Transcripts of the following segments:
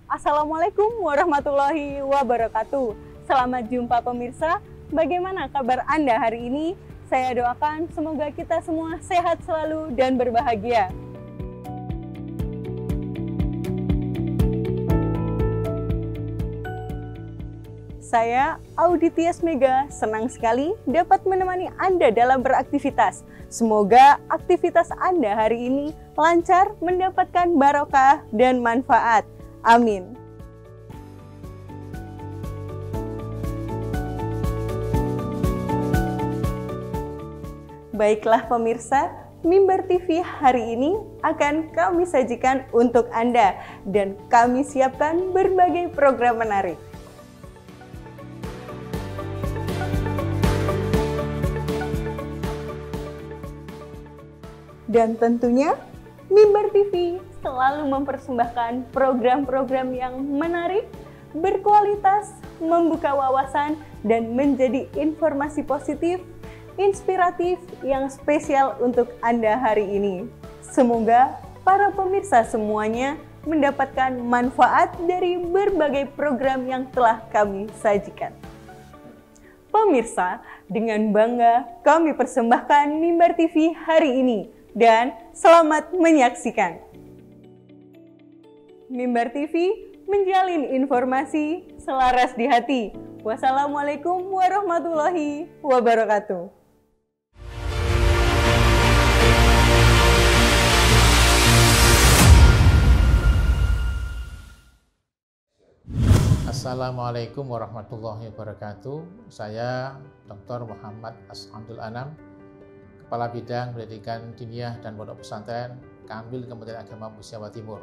Assalamualaikum warahmatullahi wabarakatuh. Selamat jumpa pemirsa. Bagaimana kabar Anda hari ini? Saya doakan semoga kita semua sehat selalu dan berbahagia. Saya, Audi Tias Mega, senang sekali dapat menemani Anda dalam beraktivitas. Semoga aktivitas Anda hari ini lancar, mendapatkan barokah dan manfaat. Amin. Baiklah pemirsa, Mimbar TV hari ini akan kami sajikan untuk Anda dan kami siapkan berbagai program menarik. Dan tentunya Mimbar TV selalu mempersembahkan program-program yang menarik, berkualitas, membuka wawasan, dan menjadi informasi positif, inspiratif yang spesial untuk Anda hari ini. Semoga para pemirsa semuanya mendapatkan manfaat dari berbagai program yang telah kami sajikan. Pemirsa, dengan bangga kami persembahkan Mimbar TV hari ini. Dan selamat menyaksikan. Mimbar TV menjalin informasi selaras di hati. Wassalamualaikum warahmatullahi wabarakatuh. Assalamualaikum warahmatullahi wabarakatuh. Saya Dr. Muhammad As'adul Anam, Kepala Bidang Pendidikan Diniyah dan Pondok Pesantren Kambil Kementerian Agama Jawa Timur.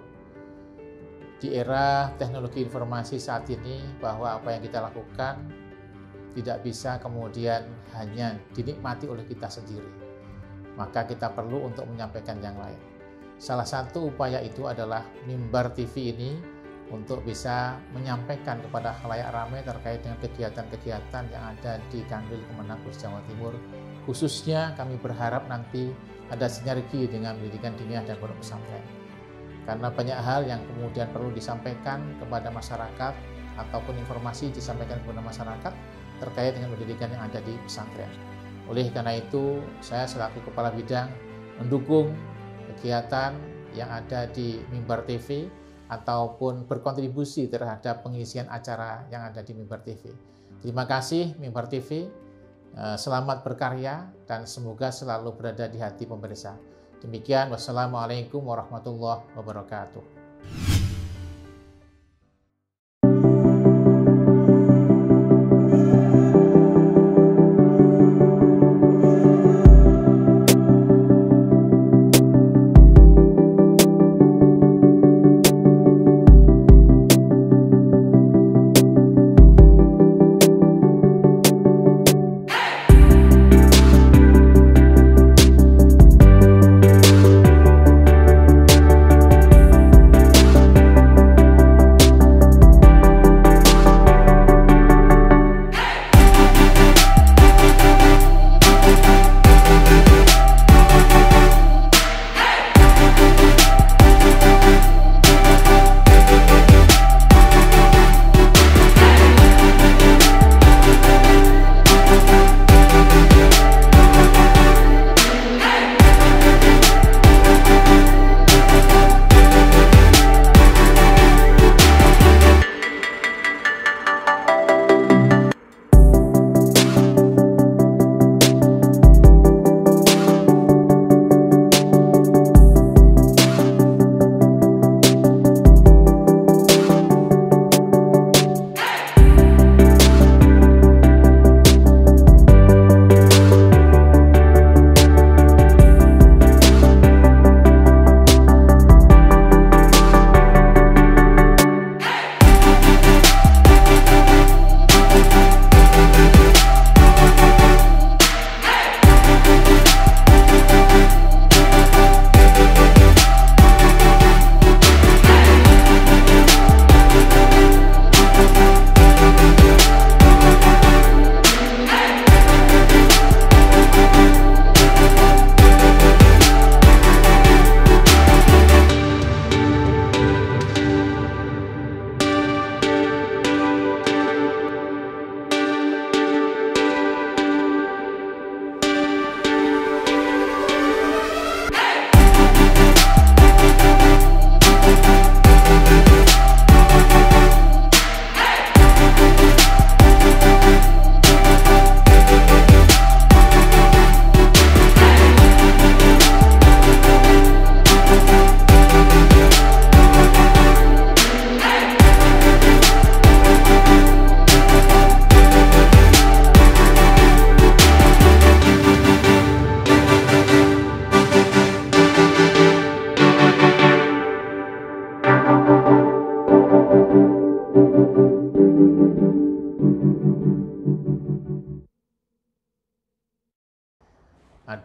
Di era teknologi informasi saat ini, bahwa apa yang kita lakukan tidak bisa kemudian hanya dinikmati oleh kita sendiri. Maka kita perlu untuk menyampaikan yang lain. Salah satu upaya itu adalah Mimbar TV ini untuk bisa menyampaikan kepada khalayak ramai terkait dengan kegiatan-kegiatan yang ada di Kanwil Kemenang Jawa Timur. Khususnya kami berharap nanti ada sinergi dengan pendidikan diniyah dan pondok pesantren. Karena banyak hal yang kemudian perlu disampaikan kepada masyarakat ataupun informasi disampaikan kepada masyarakat terkait dengan pendidikan yang ada di pesantren. Oleh karena itu, saya selaku Kepala Bidang mendukung kegiatan yang ada di Mimbar TV ataupun berkontribusi terhadap pengisian acara yang ada di Mimbar TV. Terima kasih Mimbar TV. Selamat berkarya dan semoga selalu berada di hati pemirsa. Demikian, wassalamualaikum warahmatullahi wabarakatuh.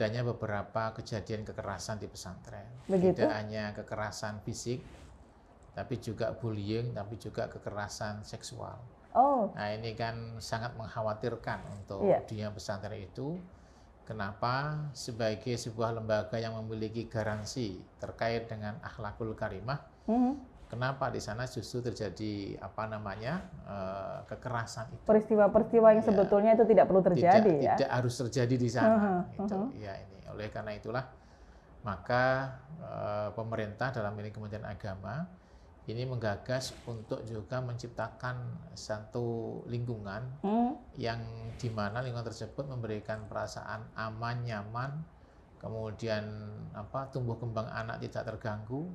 adanya beberapa kejadian kekerasan di pesantren. Begitu? Tidak hanya kekerasan fisik, tapi juga bullying, tapi juga kekerasan seksual. Oh. Nah ini kan sangat mengkhawatirkan untuk dunia pesantren itu. Kenapa? Sebagai sebuah lembaga yang memiliki garansi terkait dengan akhlakul karimah, kenapa di sana justru terjadi kekerasan itu? Peristiwa-peristiwa yang sebetulnya itu tidak perlu terjadi, tidak harus terjadi di sana. Ya ini. Oleh karena itulah maka pemerintah dalam ini Kementerian Agama ini menggagas untuk juga menciptakan satu lingkungan yang dimana lingkungan tersebut memberikan perasaan aman, nyaman, kemudian tumbuh kembang anak tidak terganggu,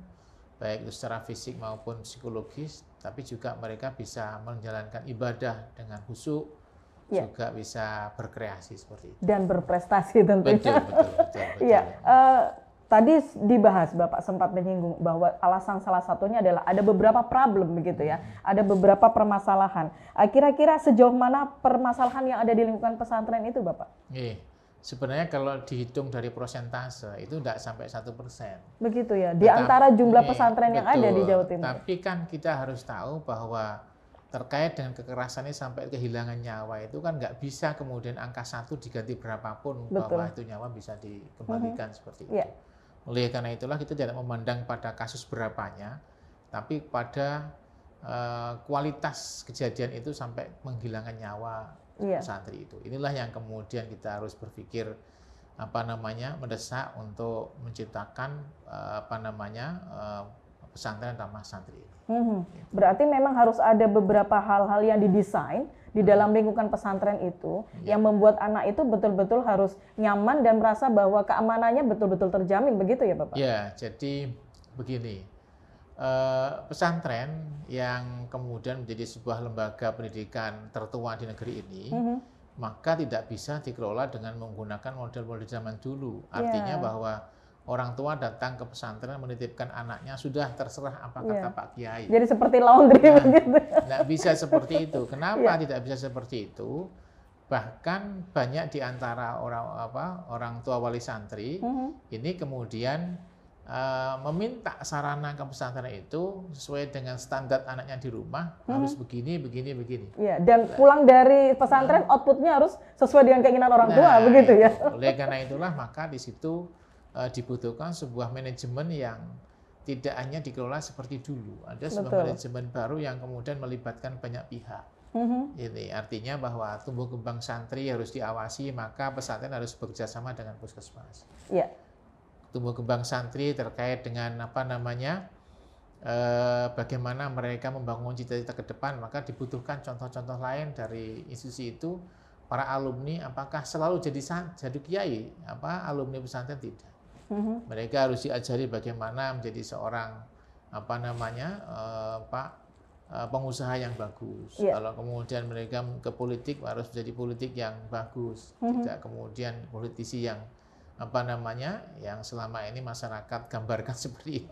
baik itu secara fisik maupun psikologis, tapi juga mereka bisa menjalankan ibadah dengan khusyuk, juga bisa berkreasi seperti itu. Dan berprestasi tentunya. Betul. Iya. Tadi dibahas, Bapak sempat menyinggung bahwa alasan salah satunya adalah ada beberapa problem begitu ya, ada beberapa permasalahan. Kira-kira sejauh mana permasalahan yang ada di lingkungan pesantren itu, Bapak? Sebenarnya kalau dihitung dari persentase itu tidak sampai 1%. Begitu ya, di antara jumlah pesantren yang ada di Jawa Timur. Tapi kan kita harus tahu bahwa terkait dengan kekerasan ini sampai kehilangan nyawa itu kan nggak bisa kemudian angka 1 diganti berapapun bahwa itu nyawa bisa dikembalikan seperti itu. Oleh karena itulah kita tidak memandang pada kasus berapanya, tapi pada kualitas kejadian itu sampai menghilangkan nyawa santri itu. Inilah yang kemudian kita harus berpikir mendesak untuk menciptakan pesantren ramah santri. Berarti memang harus ada beberapa hal-hal yang didesain di dalam lingkungan pesantren itu yang membuat anak itu betul-betul harus nyaman dan merasa bahwa keamanannya betul-betul terjamin, begitu ya Bapak? Ya, jadi begini, pesantren yang kemudian menjadi sebuah lembaga pendidikan tertua di negeri ini, maka tidak bisa dikelola dengan menggunakan model-model zaman dulu. Artinya bahwa orang tua datang ke pesantren menitipkan anaknya, sudah terserah apa kata Pak Kiai. Jadi seperti laundry begitu. Tidak bisa seperti itu. Kenapa tidak bisa seperti itu? Bahkan banyak di antara orang tua wali santri ini kemudian meminta sarana ke pesantren itu sesuai dengan standar anaknya di rumah, harus begini. Ya, dan pulang dari pesantren outputnya harus sesuai dengan keinginan orang tua, begitu ya. Oleh karena itulah maka di situ dibutuhkan sebuah manajemen yang tidak hanya dikelola seperti dulu. Ada sebuah manajemen baru yang kemudian melibatkan banyak pihak. Ini artinya bahwa tumbuh kembang santri harus diawasi, maka pesantren harus bekerjasama dengan puskesmas. Tumbuh kembang santri terkait dengan bagaimana mereka membangun cita-cita ke depan, maka dibutuhkan contoh-contoh lain dari institusi itu. Para alumni apakah selalu jadi kiai? Alumni pesantren tidak. Mereka harus diajari bagaimana menjadi seorang pengusaha yang bagus. Kalau kemudian mereka ke politik harus menjadi politik yang bagus, tidak kemudian politisi yang yang selama ini masyarakat gambarkan seperti itu.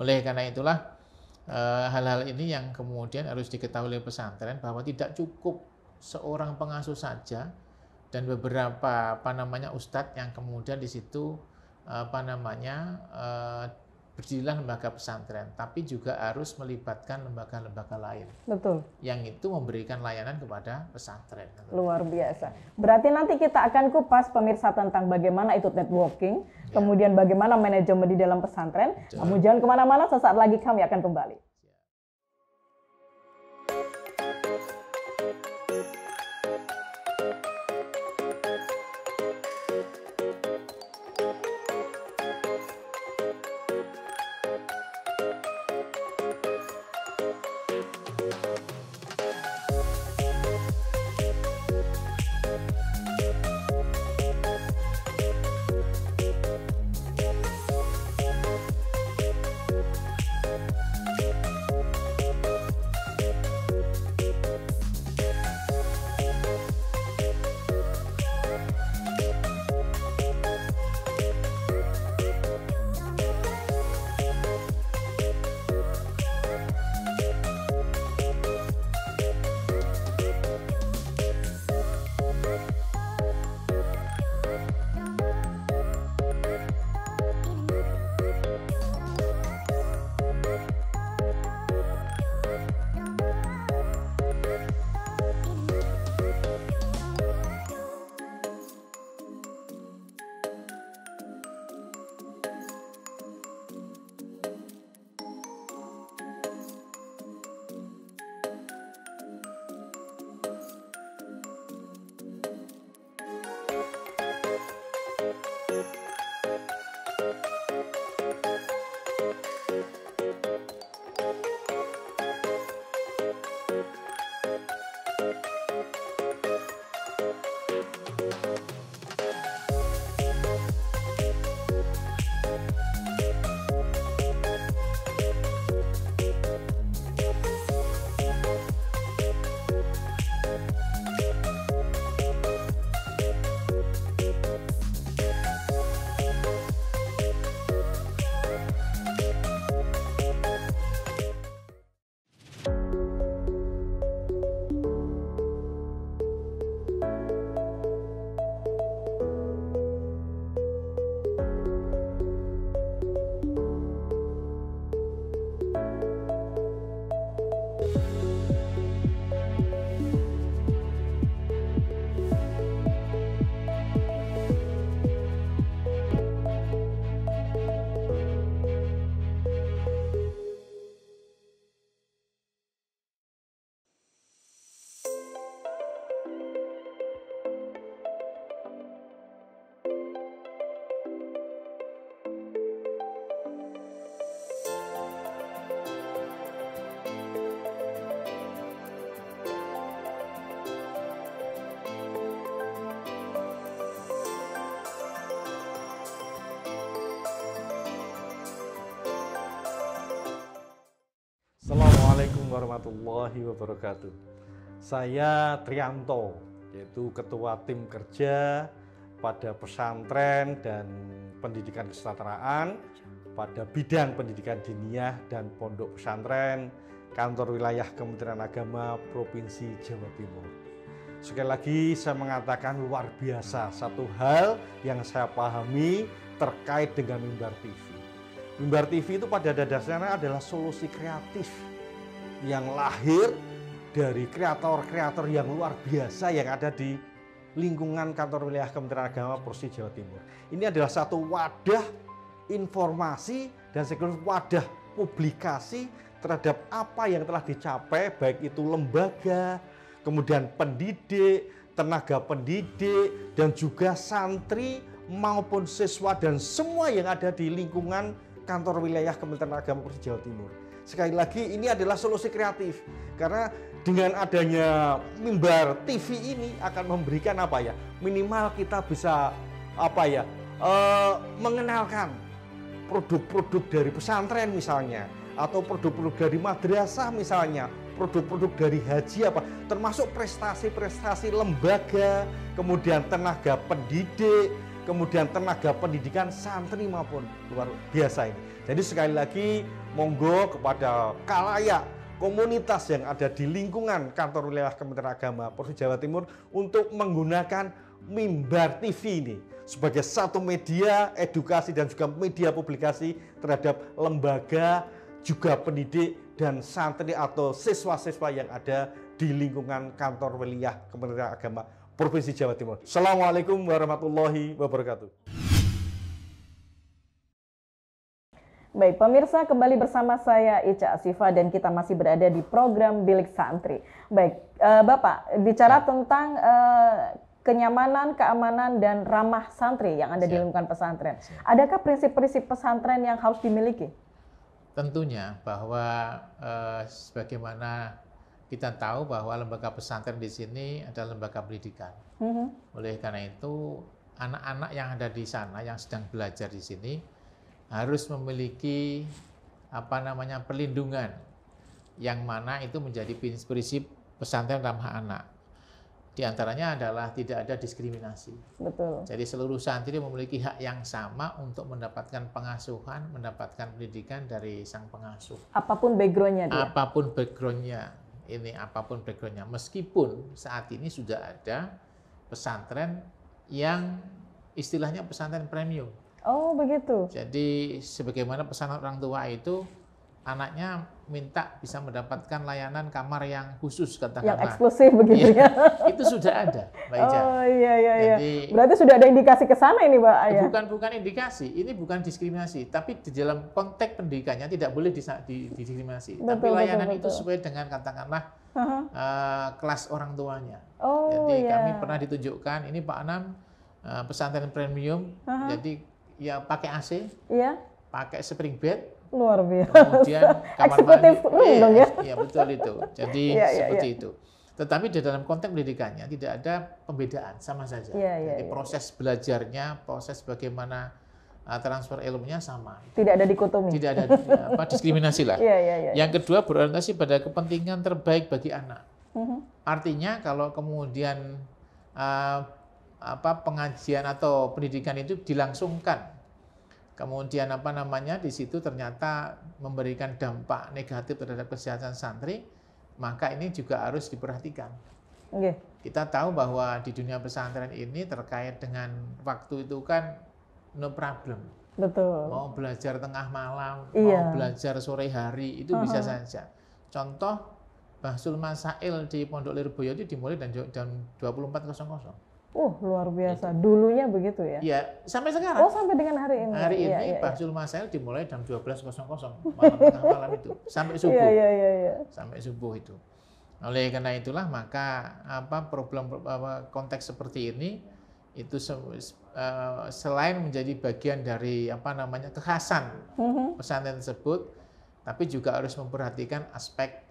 Oleh karena itulah hal-hal ini yang kemudian harus diketahui oleh pesantren bahwa tidak cukup seorang pengasuh saja dan beberapa ustadz yang kemudian di situ berdirilah lembaga pesantren, tapi juga harus melibatkan lembaga-lembaga lain. Betul. Yang itu memberikan layanan kepada pesantren. Luar biasa. Berarti nanti kita akan kupas pemirsa tentang bagaimana itu networking, kemudian bagaimana manajemen di dalam pesantren. Kamu jangan kemana-mana, sesaat lagi kami akan kembali. Assalamualaikum warahmatullahi wabarakatuh. Saya Trianto, yaitu Ketua Tim Kerja pada Pesantren dan Pendidikan Kesetaraan pada bidang pendidikan diniyah dan pondok pesantren Kantor Wilayah Kementerian Agama Provinsi Jawa Timur. Sekali lagi saya mengatakan luar biasa satu hal yang saya pahami terkait dengan Mimbar TV. Mimbar TV itu pada dasarnya adalah solusi kreatif yang lahir dari kreator-kreator yang luar biasa yang ada di lingkungan Kantor Wilayah Kementerian Agama Provinsi Jawa Timur. Ini adalah satu wadah informasi dan sekaligus wadah publikasi terhadap apa yang telah dicapai, baik itu lembaga, kemudian pendidik, tenaga pendidik, dan juga santri maupun siswa dan semua yang ada di lingkungan Kantor Wilayah Kementerian Agama Provinsi Jawa Timur. Sekali lagi ini adalah solusi kreatif karena dengan adanya Mimbar TV ini akan memberikan apa ya, minimal kita bisa apa ya, mengenalkan produk-produk dari pesantren misalnya, atau produk-produk dari madrasah misalnya, produk-produk dari haji apa, termasuk prestasi-prestasi lembaga, kemudian tenaga pendidik, kemudian tenaga pendidikan santri maupun luar biasa ini. Jadi sekali lagi monggo kepada khalayak komunitas yang ada di lingkungan Kantor Wilayah Kementerian Agama Provinsi Jawa Timur untuk menggunakan Mimbar TV ini sebagai satu media edukasi dan juga media publikasi terhadap lembaga, juga pendidik dan santri atau siswa-siswa yang ada di lingkungan Kantor Wilayah Kementerian Agama Provinsi Jawa Timur. Assalamualaikum warahmatullahi wabarakatuh. Baik, pemirsa, kembali bersama saya Ica Asifa dan kita masih berada di program Bilik Santri. Baik, Bapak, bicara tentang kenyamanan, keamanan, dan ramah santri yang ada di lingkungan pesantren. Adakah prinsip-prinsip pesantren yang harus dimiliki? Tentunya bahwa sebagaimana kita tahu bahwa lembaga pesantren di sini adalah lembaga pendidikan. Oleh karena itu, anak-anak yang ada di sana yang sedang belajar di sini harus memiliki perlindungan yang mana itu menjadi prinsip pesantren ramah anak. Di antaranya adalah tidak ada diskriminasi. Betul. Jadi seluruh santri memiliki hak yang sama untuk mendapatkan pengasuhan, mendapatkan pendidikan dari sang pengasuh. Apapun background-nya dia. Apapun background-nya. Apapun background-nya. Meskipun saat ini sudah ada pesantren yang istilahnya pesantren premium. Oh, begitu. Jadi sebagaimana pesan orang tua itu, anaknya minta bisa mendapatkan layanan kamar yang khusus, katakanlah. Yang eksklusif begitu ya. Itu sudah ada, Mbak Ica. Oh iya. Jadi, berarti sudah ada indikasi ke sana ini, Mbak Ayah? Bukan indikasi, ini bukan diskriminasi. Tapi di dalam konteks pendidikannya tidak boleh didiskriminasi. Tapi layanan itu sesuai dengan katakanlah kelas orang tuanya. Oh, jadi kami pernah ditunjukkan, ini Pak Anam pesantren premium, jadi ya pakai AC, pakai spring bed, luar biasa. Kemudian kamar mandi, ya betul itu. Jadi seperti itu. Tetapi di dalam konteks pendidikannya tidak ada pembedaan, sama saja. Jadi proses belajarnya, proses bagaimana transfer ilmunya sama. Tidak ada dikotomi. Tidak ada diskriminasi lah. Yang kedua berorientasi pada kepentingan terbaik bagi anak. Artinya kalau kemudian pengajian atau pendidikan itu dilangsungkan, kemudian di situ ternyata memberikan dampak negatif terhadap kesehatan santri, maka ini juga harus diperhatikan. Kita tahu bahwa di dunia pesantren ini terkait dengan waktu itu kan no problem. Betul. Mau belajar tengah malam, mau belajar sore hari, itu bisa saja. Contoh, Bahsul Masail di Pondok Lirboyo itu dimulai jam 24.00. Luar biasa. Dulunya begitu ya? Iya, sampai sekarang. Oh, sampai dengan hari ini. Hari ini Bahsul Masail dimulai jam 12.00 tengah malam itu sampai subuh. Sampai subuh itu. Oleh karena itulah maka problem konteks seperti ini itu selain menjadi bagian dari kekhasan pesantren tersebut, tapi juga harus memperhatikan aspek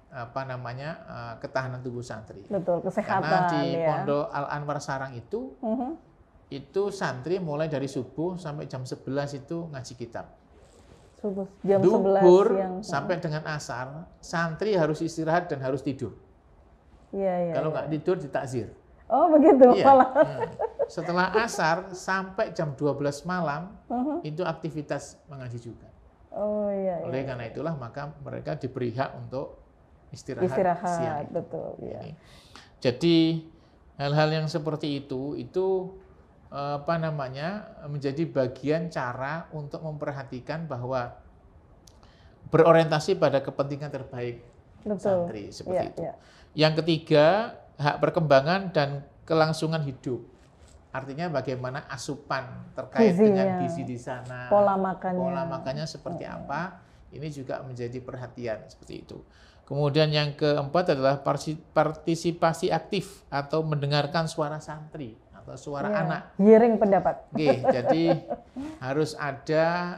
ketahanan tubuh santri. Betul, kesehatan. Karena di Pondok Al-Anwar Sarang itu santri mulai dari subuh sampai jam 11 itu ngaji kitab. Subuh jam 11 Duhur siang. sampai dengan asar, santri harus istirahat dan harus tidur. Iya, iya. Kalau nggak tidur ditakzir. Oh, begitu Iya. malah. Setelah asar sampai jam 12 malam itu aktivitas mengaji juga. Oh, iya, Oleh iya. karena itulah maka mereka diberi hak untuk istirahat siang. Istirahat, betul, ya. Ini. Jadi hal-hal yang seperti itu menjadi bagian cara untuk memperhatikan bahwa berorientasi pada kepentingan terbaik Betul. santri seperti Iya, itu. iya. Yang ketiga, hak perkembangan dan kelangsungan hidup. Artinya bagaimana asupan terkait dengan Gizinya, gizi di sana, pola makannya. pola makannya seperti apa, ini juga menjadi perhatian seperti itu. Kemudian yang keempat adalah partisipasi aktif atau mendengarkan suara santri atau suara Iya, anak. hearing pendapat. Oke, jadi harus ada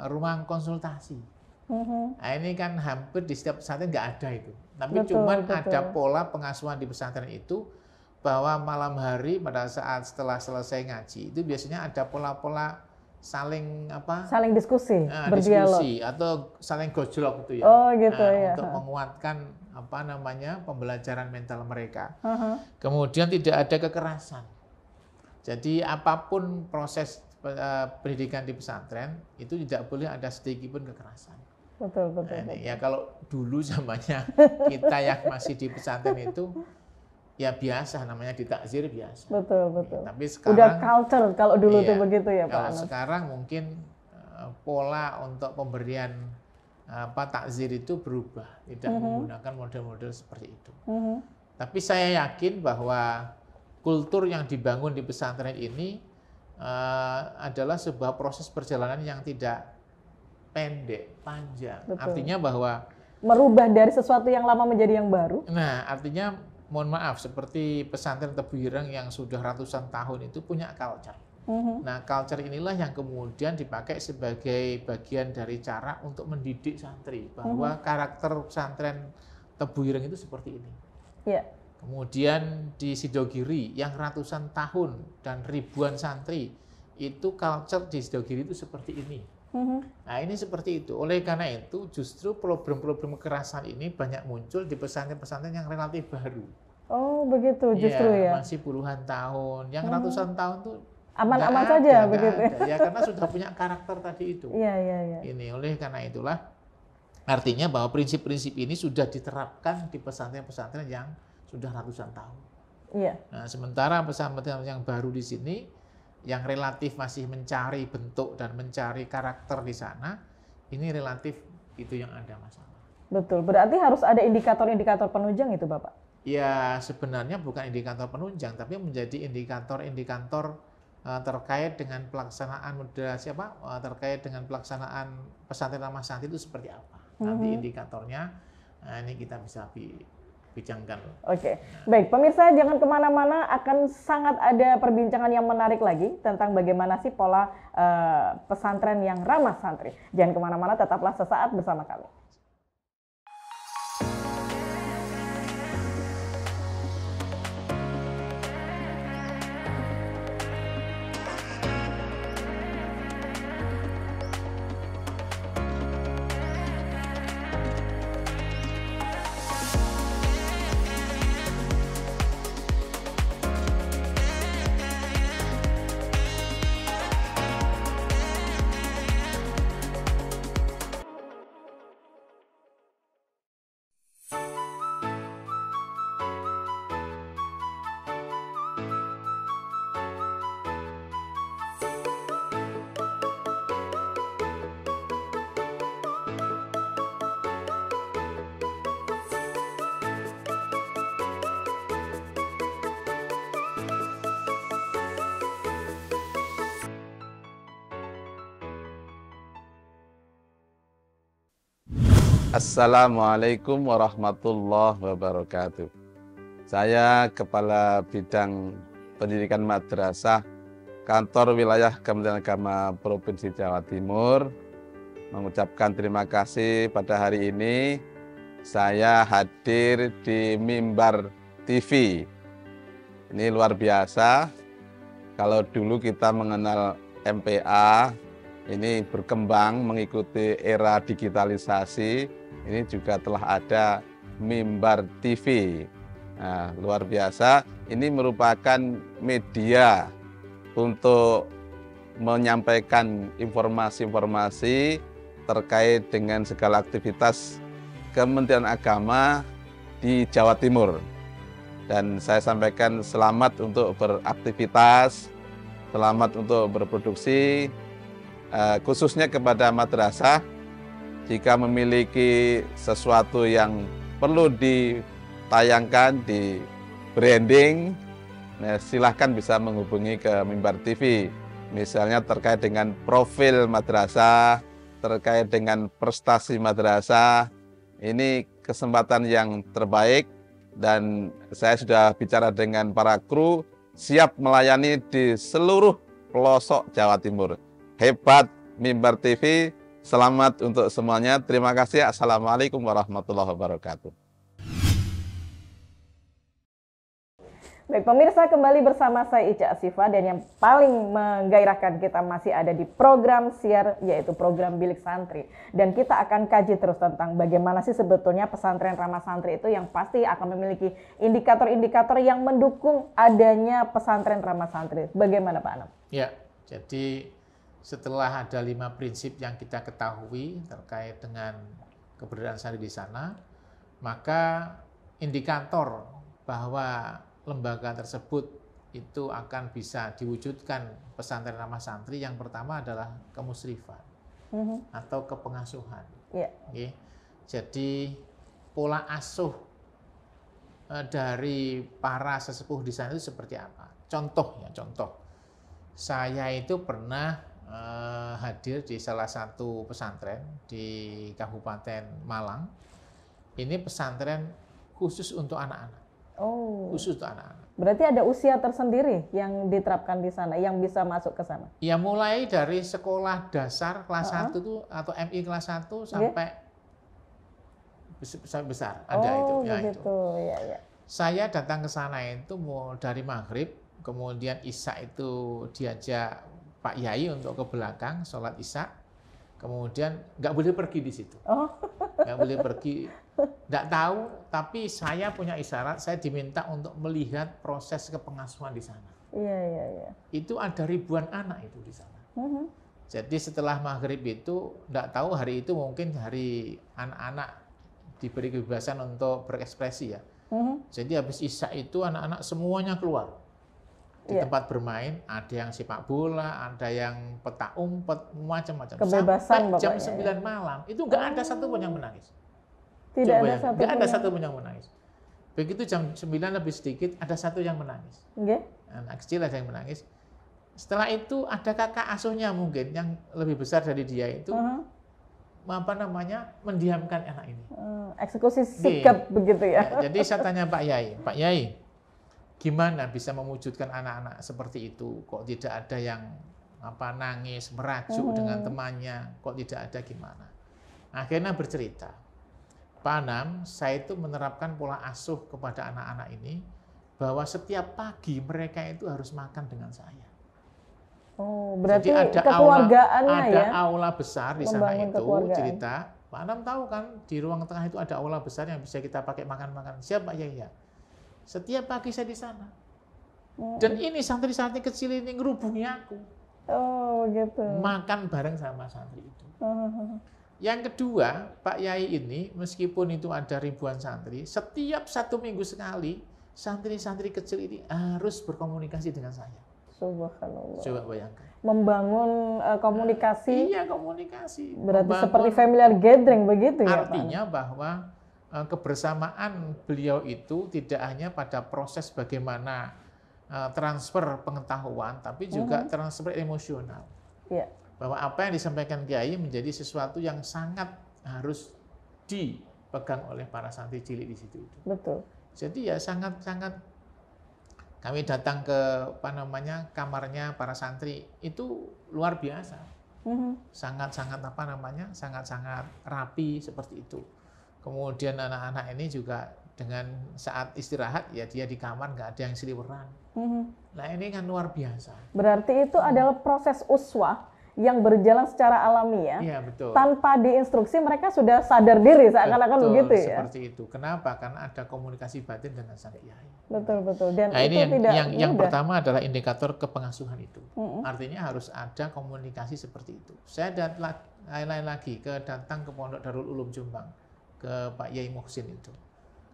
ruang konsultasi. Nah, ini kan hampir di setiap pesantren nggak ada itu. Tapi Betul, cuman betul. ada pola pengasuhan di pesantren itu bahwa malam hari pada saat setelah selesai ngaji itu biasanya ada pola-pola saling Saling diskusi, berdialog. diskusi atau saling gojlok gitu ya. Oh, gitu ya. Untuk menguatkan pembelajaran mental mereka. Aha. Kemudian tidak ada kekerasan. Jadi apapun proses pendidikan di pesantren itu tidak boleh ada sedikit pun kekerasan. Betul, betul. Nah, ini, ya kalau dulu zamannya kita yang masih di pesantren itu ya biasa, namanya ditakzir biasa. Betul, betul. Tapi sekarang Udah culture kalau dulu iya, tuh begitu ya Pak kalau Anas. sekarang mungkin pola untuk pemberian takzir itu berubah, tidak menggunakan model-model seperti itu. Tapi saya yakin bahwa kultur yang dibangun di pesantren ini adalah sebuah proses perjalanan yang tidak pendek, panjang. Betul. Artinya bahwa Merubah dari sesuatu yang lama menjadi yang baru. artinya mohon maaf, seperti pesantren Tebu Ireng yang sudah ratusan tahun itu punya culture. Nah, culture inilah yang kemudian dipakai sebagai bagian dari cara untuk mendidik santri bahwa karakter pesantren Tebu Ireng itu seperti ini. Ya. Kemudian di Sidogiri yang ratusan tahun dan ribuan santri itu culture di Sidogiri itu seperti ini. Nah, ini seperti itu. Oleh karena itu justru problem-problem kekerasan ini banyak muncul di pesantren-pesantren yang relatif baru. Oh, begitu justru ya. Masih puluhan tahun. Yang ratusan tahun tuh Aman-aman nggak saja ada, begitu. nggak ada. Ya karena sudah punya karakter tadi itu. Iya, iya, iya. Ini oleh karena itulah artinya bahwa prinsip-prinsip ini sudah diterapkan di pesantren-pesantren yang sudah ratusan tahun. Iya. Nah, sementara pesantren yang baru di sini yang relatif masih mencari bentuk dan mencari karakter di sana, ini relatif itu yang ada masalah. Betul. Berarti harus ada indikator-indikator penunjang itu, Bapak? Ya, sebenarnya bukan indikator penunjang, tapi menjadi indikator-indikator terkait dengan pelaksanaan moderasi terkait dengan pelaksanaan pesantren ramah santri itu seperti apa. Nanti indikatornya, ini kita bisa bincangkan. Oke, baik pemirsa jangan kemana-mana, akan sangat ada perbincangan yang menarik lagi tentang bagaimana sih pola pesantren yang ramah santri. Jangan kemana-mana, tetaplah sesaat bersama kami. Assalamualaikum warahmatullahi wabarakatuh. Saya Kepala Bidang Pendidikan Madrasah Kantor Wilayah Kementerian Agama Provinsi Jawa Timur mengucapkan terima kasih pada hari ini saya hadir di Mimbar TV. Ini luar biasa. Kalau dulu kita mengenal MPA, ini berkembang mengikuti era digitalisasi. Ini juga telah ada Mimbar TV. Nah, luar biasa. Ini merupakan media untuk menyampaikan informasi-informasi terkait dengan segala aktivitas Kementerian Agama di Jawa Timur. Dan saya sampaikan selamat untuk beraktivitas, selamat untuk berproduksi, khususnya kepada madrasah. Jika memiliki sesuatu yang perlu ditayangkan, di branding, nah silahkan bisa menghubungi ke Mimbar TV. Misalnya terkait dengan profil madrasah, terkait dengan prestasi madrasah. Ini kesempatan yang terbaik dan saya sudah bicara dengan para kru, siap melayani di seluruh pelosok Jawa Timur. Hebat Mimbar TV, selamat untuk semuanya. Terima kasih. Assalamualaikum warahmatullahi wabarakatuh. Baik pemirsa, kembali bersama saya Ica Asifa, dan yang paling menggairahkan kita masih ada di program siar, yaitu program Bilik Santri. Dan kita akan kaji terus tentang bagaimana sih sebetulnya pesantren ramah santri itu yang pasti akan memiliki indikator-indikator yang mendukung adanya pesantren ramah santri. Bagaimana Pak Anam? Ya, jadi setelah ada 5 prinsip yang kita ketahui terkait dengan keberadaan santri di sana, maka indikator bahwa lembaga tersebut itu akan bisa diwujudkan pesantren ramah santri, yang pertama adalah kemusrifan atau kepengasuhan. Okay. Jadi pola asuh dari para sesepuh di sana itu seperti apa? Contoh, saya itu pernah hadir di salah satu pesantren di Kabupaten Malang. Ini pesantren khusus untuk anak-anak. Khusus untuk anak-anak. Berarti ada usia tersendiri yang diterapkan di sana, yang bisa masuk ke sana? Ya, mulai dari sekolah dasar kelas 1 itu atau MI kelas 1 sampai besar ada itu. Ya, begitu. Ya. Saya datang ke sana itu mau dari maghrib, kemudian isya itu diajak Pak Yai untuk ke belakang sholat isya, kemudian nggak boleh pergi di situ. Nggak boleh pergi. Nggak tahu, tapi saya punya isyarat, saya diminta untuk melihat proses kepengasuhan di sana. Iya. Itu ada ribuan anak itu di sana. Jadi setelah maghrib itu, nggak tahu hari itu mungkin hari anak-anak diberi kebebasan untuk berekspresi ya. Jadi habis isya itu anak-anak semuanya keluar. Di tempat bermain, ada yang sepak bola, ada yang petak umpet, macam-macam. Kebebasan sampai jam bapaknya, 9 malam, itu nggak ada satupun yang menangis. Tidak ada satupun yang menangis. Begitu jam 9 lebih sedikit, ada satu yang menangis. Anak kecil ada yang menangis. Setelah itu ada kakak asuhnya mungkin yang lebih besar dari dia itu, mendiamkan anak ini. Eksekusi sikap begitu ya. Jadi saya tanya Pak Yai, gimana bisa mewujudkan anak-anak seperti itu? Kok tidak ada yang nangis, merajuk dengan temannya? Kok tidak ada, gimana? Akhirnya bercerita, Pak Anam, saya itu menerapkan pola asuh kepada anak-anak ini bahwa setiap pagi mereka itu harus makan dengan saya. Berarti jadi ada kekeluargaannya aula besar di sana itu cerita. Pak Anam tahu kan di ruang tengah itu ada aula besar yang bisa kita pakai makan-makan. Siap Pak Yai? Setiap pagi saya di sana. Dan ini santri-santri kecil ini ngerubungi aku. Gitu. Makan bareng sama santri itu. Yang kedua, Pak Yai ini meskipun itu ada ribuan santri, setiap 1 minggu sekali santri-santri kecil ini harus berkomunikasi dengan saya. Subhanallah. Coba bayangkan. Membangun komunikasi. Iya, komunikasi. Berarti seperti familiar gathering begitu ya. Artinya bahwa kebersamaan beliau itu tidak hanya pada proses bagaimana transfer pengetahuan, tapi juga transfer emosional. Bahwa apa yang disampaikan Kiai menjadi sesuatu yang sangat harus dipegang oleh para santri cilik di situ. Betul. Jadi ya sangat-sangat, kami datang ke kamarnya para santri itu luar biasa. Sangat-sangat sangat-sangat rapi seperti itu. Kemudian anak-anak ini juga dengan saat istirahat ya dia di kamar, nggak ada yang seliweran. Nah ini kan luar biasa. Berarti itu adalah proses uswah yang berjalan secara alami ya. Iya, betul. Tanpa diinstruksi mereka sudah sadar diri seakan-akan Betul, begitu ya. seperti itu. Kenapa? Karena ada komunikasi batin dengan sang kiai. Betul. Dan Nah, itu ini tidak yang mudah. pertama adalah indikator kepengasuhan itu. Artinya harus ada komunikasi seperti itu. Saya lain lagi datang ke Pondok Darul Ulum Jombang ke Pak Yai Muhsin itu.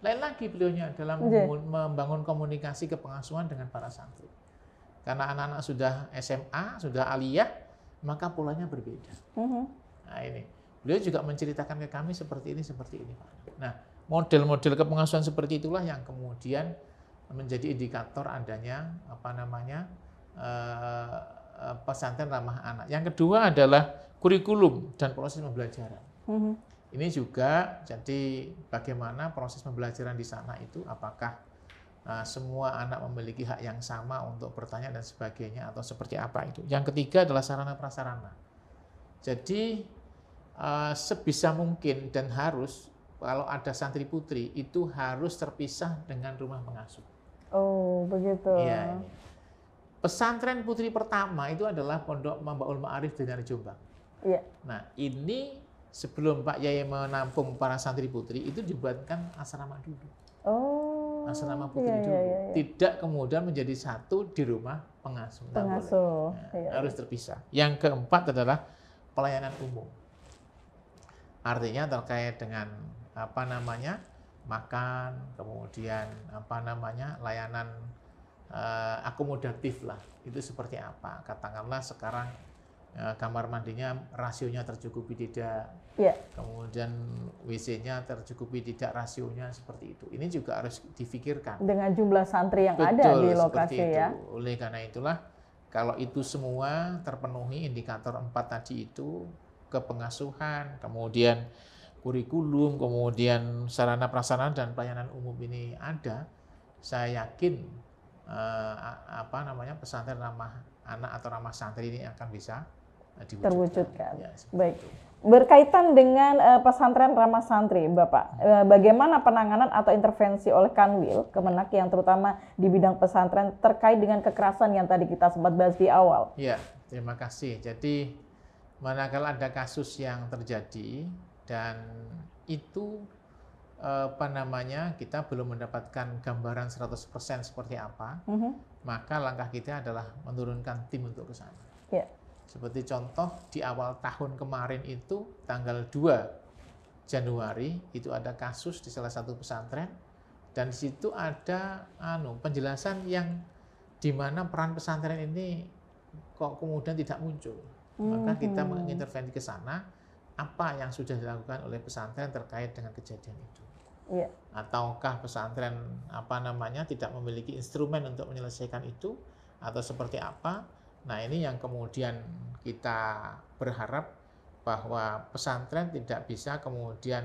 Lain lagi beliaunya dalam membangun komunikasi kepengasuhan dengan para santri. Karena anak-anak sudah SMA, sudah aliyah, maka polanya berbeda. Nah ini, beliau juga menceritakan ke kami seperti ini, Pak. Nah, model-model kepengasuhan seperti itulah yang kemudian menjadi indikator adanya pesantren ramah anak. Yang kedua adalah kurikulum dan proses pembelajaran. Ini juga jadi bagaimana proses pembelajaran di sana itu, apakah semua anak memiliki hak yang sama untuk bertanya dan sebagainya atau seperti apa itu. Yang ketiga adalah sarana prasarana. Jadi sebisa mungkin dan harus kalau ada santri putri itu harus terpisah dengan rumah pengasuh. Oh, begitu. Iya. Pesantren putri pertama itu adalah Pondok Mambaul Ma'arif di Jombang. Iya. Nah, ini sebelum Pak Yai menampung para santri putri itu dibuatkan asrama dulu. Oh. Asrama putri dulu. Iya. Tidak kemudian menjadi satu di rumah pengasuh. Pengasuh. Harus terpisah. Yang keempat adalah pelayanan umum. Artinya terkait dengan makan, kemudian layanan akomodatif lah. Itu seperti apa? Katakanlah sekarang kamar mandinya rasionya tercukupi tidak, kemudian WC-nya tercukupi tidak rasionya seperti itu. Ini juga harus difikirkan. Dengan jumlah santri yang Betul, ada di lokasi ya. Oleh karena itulah, kalau itu semua terpenuhi indikator 4 tadi itu, kepengasuhan, kemudian kurikulum, kemudian sarana prasarana dan pelayanan umum ini ada, saya yakin pesantren ramah anak atau ramah santri ini akan bisa terwujudkan. Ya, baik. Berkaitan dengan pesantren ramah santri, Bapak, bagaimana penanganan atau intervensi oleh Kanwil Kemenak yang terutama di bidang pesantren terkait dengan kekerasan yang tadi kita sempat bahas di awal? Ya, terima kasih. Jadi manakala ada kasus yang terjadi dan itu kita belum mendapatkan gambaran 100% seperti apa, maka langkah kita adalah menurunkan tim untuk ke sana. Yeah. Seperti contoh di awal tahun kemarin itu tanggal 2 Januari itu ada kasus di salah satu pesantren dan di situ ada penjelasan yang di mana peran pesantren ini kok kemudian tidak muncul. Maka kita mengintervensi ke sana apa yang sudah dilakukan oleh pesantren terkait dengan kejadian itu. Yeah. Ataukah pesantren tidak memiliki instrumen untuk menyelesaikan itu atau seperti apa? Nah, ini yang kemudian kita berharap bahwa pesantren tidak bisa kemudian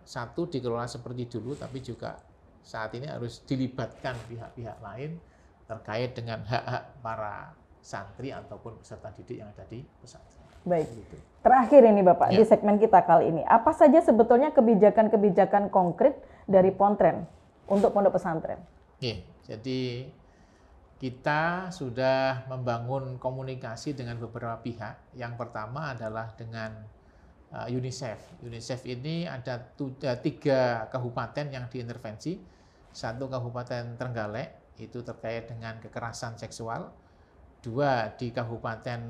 satu dikelola seperti dulu, tapi juga saat ini harus dilibatkan pihak-pihak lain terkait dengan hak-hak para santri ataupun peserta didik yang ada di pesantren. Baik. Terakhir ini Bapak, di segmen kita kali ini, apa saja sebetulnya kebijakan-kebijakan konkret dari Pontren untuk pondok pesantren? Jadi kita sudah membangun komunikasi dengan beberapa pihak. Yang pertama adalah dengan UNICEF. UNICEF ini ada 3 kabupaten yang diintervensi. 1 Kabupaten Trenggalek, itu terkait dengan kekerasan seksual. 2 di Kabupaten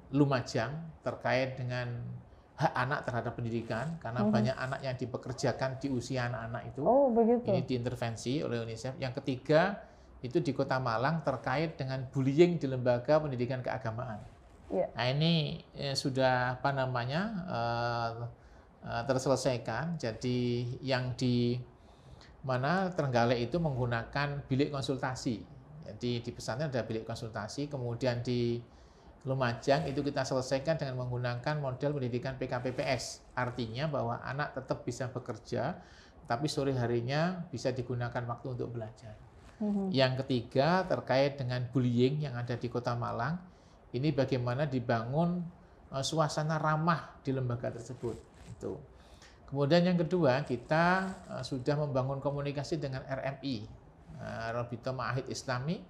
Lumajang terkait dengan hak anak terhadap pendidikan, karena banyak anak yang dipekerjakan di usia anak-anak itu. Oh, begitu. Ini diintervensi oleh UNICEF. Yang ketiga itu di Kota Malang terkait dengan bullying di lembaga pendidikan keagamaan. Yeah. Nah, ini sudah terselesaikan. Jadi yang di mana Trenggalek itu menggunakan bilik konsultasi. Jadi di pesantren ada bilik konsultasi. Kemudian di Lumajang itu kita selesaikan dengan menggunakan model pendidikan PKPPS. Artinya bahwa anak tetap bisa bekerja, tapi sore harinya bisa digunakan waktu untuk belajar. Yang ketiga terkait dengan bullying yang ada di Kota Malang. Ini bagaimana dibangun suasana ramah di lembaga tersebut. Itu. Kemudian yang kedua, kita sudah membangun komunikasi dengan RMI, Rabita Ma'ahid Islami,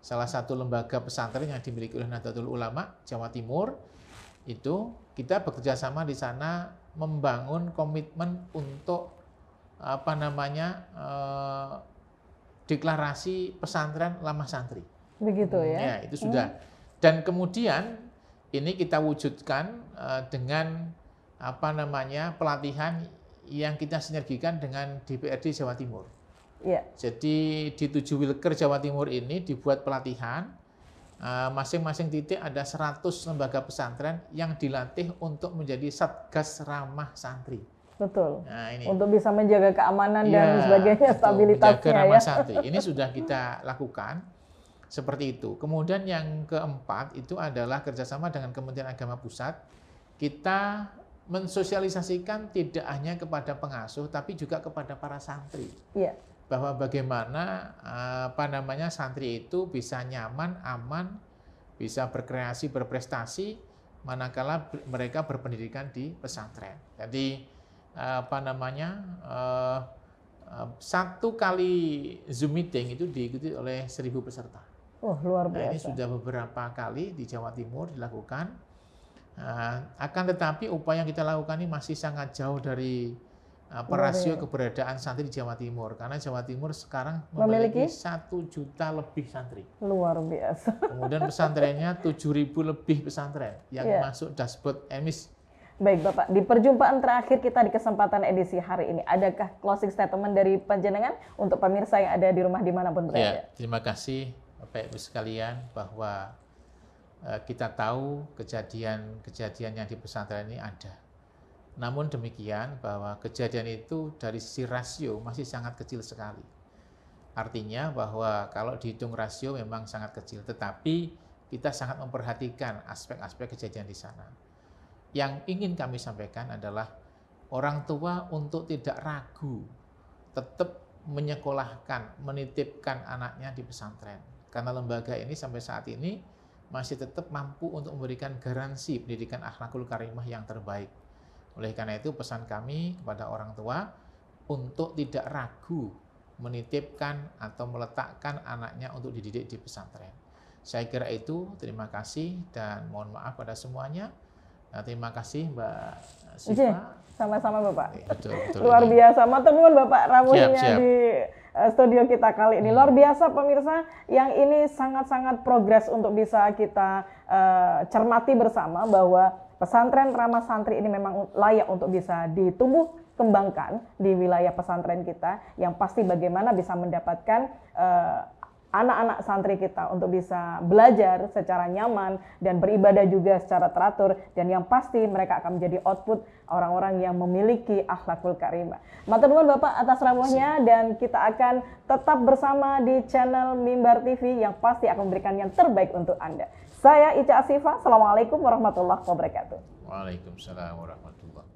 salah satu lembaga pesantren yang dimiliki oleh Nahdlatul Ulama Jawa Timur, itu kita bekerja sama di sana membangun komitmen untuk deklarasi pesantren ramah santri. Begitu ya? Ya, itu sudah. Dan kemudian ini kita wujudkan dengan pelatihan yang kita sinergikan dengan DPRD Jawa Timur. Iya. Jadi di 7 Wilker Jawa Timur ini dibuat pelatihan, masing-masing titik ada 100 lembaga pesantren yang dilatih untuk menjadi satgas ramah santri. Betul. Nah, ini. Untuk bisa menjaga keamanan dan sebagainya, betul, stabilitasnya menjaga ramah ya. santri. Ini sudah kita lakukan seperti itu. Kemudian yang keempat itu adalah kerjasama dengan Kementerian Agama Pusat. Kita mensosialisasikan tidak hanya kepada pengasuh, tapi juga kepada para santri. Iya. Bahwa bagaimana santri itu bisa nyaman, aman, bisa berkreasi, berprestasi, manakala mereka berpendidikan di pesantren. Jadi satu kali Zoom meeting itu diikuti oleh 1.000 peserta. Oh, luar biasa. Nah, ini sudah beberapa kali di Jawa Timur dilakukan. Akan tetapi upaya yang kita lakukan ini masih sangat jauh dari rasio keberadaan santri di Jawa Timur, karena Jawa Timur sekarang memiliki 1 juta lebih santri. Luar biasa. Kemudian pesantrennya 7.000 lebih pesantren yang masuk dashboard EMIS. Baik Bapak, di perjumpaan terakhir kita di kesempatan edisi hari ini, adakah closing statement dari panjenengan untuk pemirsa yang ada di rumah dimanapun berada? Ya, terima kasih Bapak Ibu sekalian, bahwa kita tahu kejadian-kejadian yang di pesantren ini ada. Namun demikian bahwa kejadian itu dari sisi rasio masih sangat kecil sekali. Artinya bahwa kalau dihitung rasio memang sangat kecil, tetapi kita sangat memperhatikan aspek-aspek kejadian di sana. Yang ingin kami sampaikan adalah orang tua untuk tidak ragu, tetap menyekolahkan, menitipkan anaknya di pesantren. Karena lembaga ini sampai saat ini masih tetap mampu untuk memberikan garansi pendidikan akhlakul karimah yang terbaik. Oleh karena itu pesan kami kepada orang tua untuk tidak ragu menitipkan atau meletakkan anaknya untuk dididik di pesantren. Saya kira itu, terima kasih dan mohon maaf pada semuanya. Nah, terima kasih Mbak Siva. Sama-sama Bapak. Betul, luar biasa. Matur nuwun Bapak rawuhnya siap. di studio kita kali ini. Luar biasa pemirsa, yang ini sangat-sangat progres untuk bisa kita cermati bersama bahwa pesantren ramah santri ini memang layak untuk bisa ditumbuh kembangkan di wilayah pesantren kita, yang pasti bagaimana bisa mendapatkan anak-anak santri kita untuk bisa belajar secara nyaman dan beribadah juga secara teratur, dan yang pasti mereka akan menjadi output orang-orang yang memiliki akhlakul karimah. Matur nuwun Bapak atas rawuhnya, dan kita akan tetap bersama di channel Mimbar TV yang pasti akan memberikan yang terbaik untuk Anda. Saya Ica Asifa, Assalamualaikum warahmatullahi wabarakatuh. Waalaikumsalam warahmatullahi wabarakatuh.